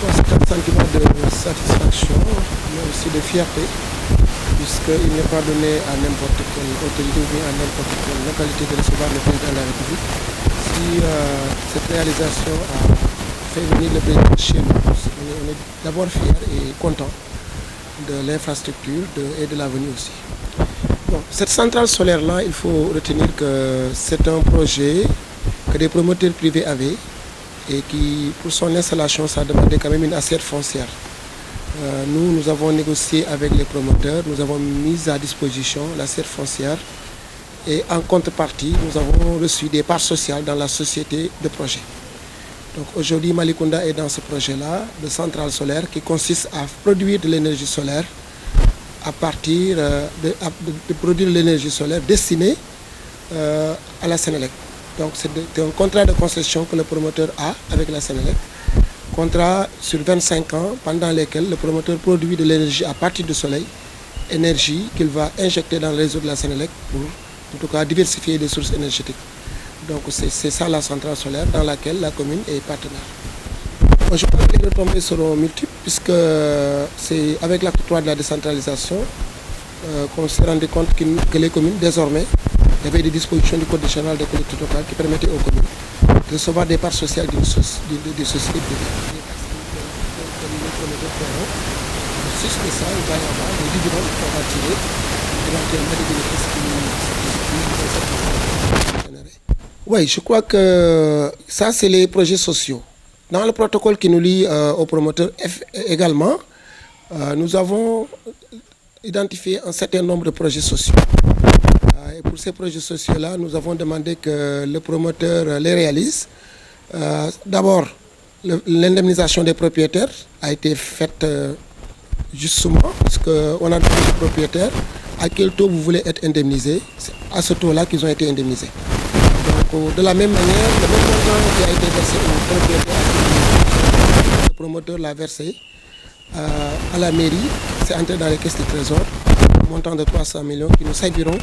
Bon, c'est un sentiment de satisfaction, mais aussi de fierté, puisqu'il n'est pas donné à n'importe quelle autorité ou bien à n'importe quelle localité de recevoir le président de la République. Si cette réalisation a fait venir le président chez nous, on est d'abord fiers et contents de l'infrastructure et de l'avenir aussi. Bon, cette centrale solaire-là, il faut retenir que c'est un projet que des promoteurs privés avaient et qui, pour son installation, ça demandait quand même une assiette foncière. Nous avons négocié avec les promoteurs, nous avons mis à disposition l'assiette foncière et en contrepartie, nous avons reçu des parts sociales dans la société de projet. Donc aujourd'hui, Malicounda est dans ce projet-là de centrale solaire qui consiste à produire de l'énergie solaire à partir de produire de l'énergie solaire destinée à la Sénélec. Donc c'est un contrat de concession que le promoteur a avec la Sénélec. Contrat sur 25 ans pendant lesquels le promoteur produit de l'énergie à partir du soleil, énergie qu'il va injecter dans le réseau de la Sénélec pour en tout cas diversifier les sources énergétiques. Donc c'est ça la centrale solaire dans laquelle la commune est partenaire. Bon, je crois que les retombées seront multiples puisque c'est avec l'acte 3 de la décentralisation qu'on s'est rendu compte que les communes désormais il y avait des dispositions du Code général des collectivités locales qui permettaient aux communes de recevoir des parts sociales des sociétés privées. Si c'est ça, il va y avoir des dividendes qu'on va tirer, éventuellement des bénéfices qui. Oui, je crois que ça, c'est les projets sociaux. Dans le protocole qui nous lie aux promoteurs également, nous avons identifié un certain nombre de projets sociaux. Et pour ces projets sociaux-là, nous avons demandé que le promoteur les réalise. D'abord, l'indemnisation des propriétaires a été faite justement, puisqu'on a demandé aux propriétaires à quel taux vous voulez être indemnisé. C'est à ce taux-là qu'ils ont été indemnisés. Donc, de la même manière, le même montant qui a été versé au propriétaire, le promoteur l'a versé à la mairie, c'est entré dans les caisses du trésor, un montant de 300 millions qui nous serviront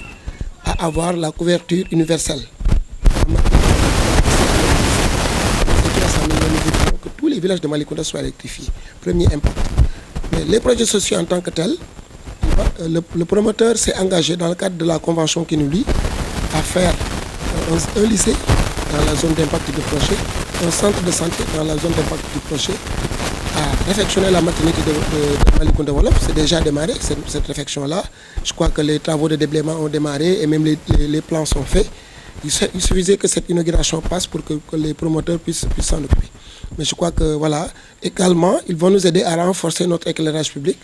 à avoir la couverture universelle. Ces 300 millions, nous voulons que tous les villages de Malicounda soient électrifiés. Premier impact. Mais les projets sociaux en tant que tels, le promoteur s'est engagé dans le cadre de la convention qui nous lie à faire un lycée dans la zone d'impact du projet, un centre de santé dans la zone d'impact du projet, à réfectionner la maternité de Malicounda Wolof. C'est déjà démarré, cette réfection-là. Je crois que les travaux de déblaiement ont démarré et même les plans sont faits. Il suffisait que cette inauguration passe pour que les promoteurs puissent s'en occuper. Mais je crois que voilà, également, ils vont nous aider à renforcer notre éclairage public.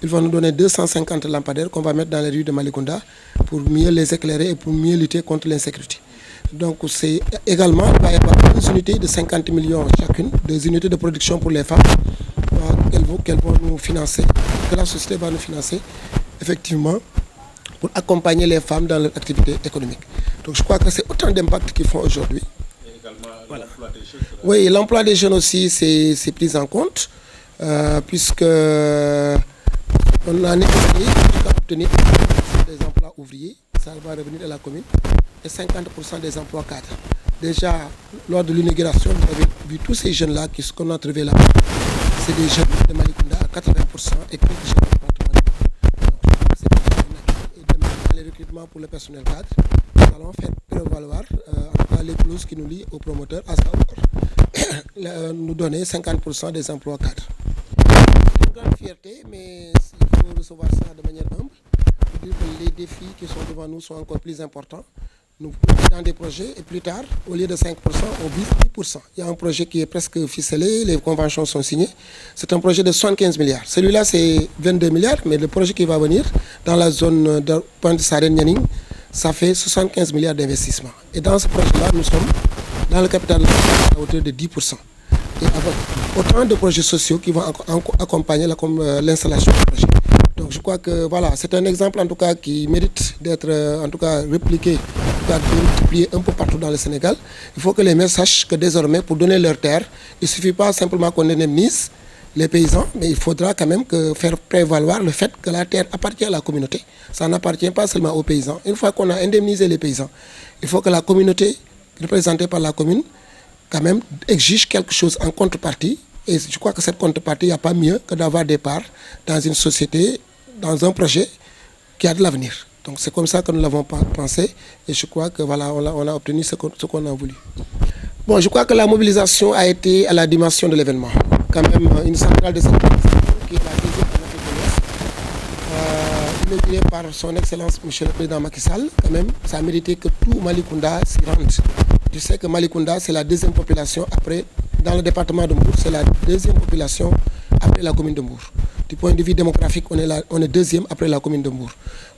Ils vont nous donner 250 lampadaires qu'on va mettre dans les rues de Malicounda pour mieux les éclairer et pour mieux lutter contre l'insécurité. Donc c'est également, il va y avoir des unités de 50 millions chacune, des unités de production pour les femmes qu'elles vont nous financer, que la société va nous financer, effectivement, pour accompagner les femmes dans leur activité économique. Donc je crois que c'est autant d'impacts qu'ils font aujourd'hui. Et également voilà. L'emploi des jeunes. Oui, l'emploi des jeunes aussi, c'est pris en compte, puisque on a négocié jusqu'à obtenir des emplois ouvriers, ça va revenir à la commune, et 50% des emplois cadres. Déjà, lors de l'inauguration, vous avez vu tous ces jeunes-là qu'on a trouvés là-bas. C'est des jeunes de Malicounda à 80% et quelques jeunes du département de Malicounda. C'est dans les recrutements pour le personnel cadre. Nous allons faire prévaloir les clauses qui nous lient aux promoteurs, à savoir nous donner 50% des emplois cadres. C'est une grande fierté, mais il faut recevoir ça de manière humble. Dire que les défis qui sont devant nous sont encore plus importants. Nous dans des projets et plus tard, au lieu de 5%, on vise 10%. Il y a un projet qui est presque ficelé, les conventions sont signées. C'est un projet de 75 milliards. Celui-là, c'est 22 milliards, mais le projet qui va venir dans la zone de Pointe-Sarène-Nianing, ça fait 75 milliards d'investissements. Et dans ce projet-là, nous sommes dans le capital à hauteur de 10%. Et avec autant de projets sociaux qui vont accompagner l'installation du projet. Donc je crois que voilà, c'est un exemple en tout cas qui mérite d'être en tout cas répliqué, multiplié un peu partout dans le Sénégal. Il faut que les maires sachent que désormais pour donner leur terre, il ne suffit pas simplement qu'on indemnise les paysans, mais il faudra quand même faire prévaloir le fait que la terre appartient à la communauté. Ça n'appartient pas seulement aux paysans. Une fois qu'on a indemnisé les paysans, il faut que la communauté représentée par la commune quand même exige quelque chose en contrepartie Et je crois que cette contrepartie, il n'y a pas mieux que d'avoir des parts dans une société, dans un projet qui a de l'avenir. Donc c'est comme ça que nous l'avons pensé et je crois que voilà, on a obtenu ce qu'on a voulu. Bon, je crois que la mobilisation a été à la dimension de l'événement. Quand même, une centrale de cette qui est la deuxième en Afrique de l'Ouest, inaugurée par son Excellence M. le Président Macky Sall, quand même, ça a mérité que tout Malicounda s'y rende. Je sais que Malicounda, c'est la deuxième population après, dans le département de Mbour, c'est la deuxième population après la commune de Mbour. Du point de vue démographique, on est deuxième après la commune de Mbour.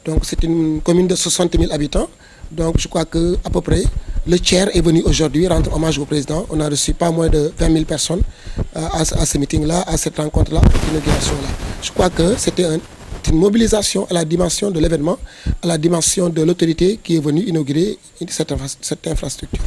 Donc c'est une commune de 60 000 habitants. Donc je crois qu'à peu près, le tiers est venu aujourd'hui rendre hommage au président. On a reçu pas moins de 20 000 personnes à ce meeting-là, à cette rencontre-là, à cette inauguration-là. Je crois que c'était une mobilisation à la dimension de l'événement, à la dimension de l'autorité qui est venue inaugurer cette infrastructure.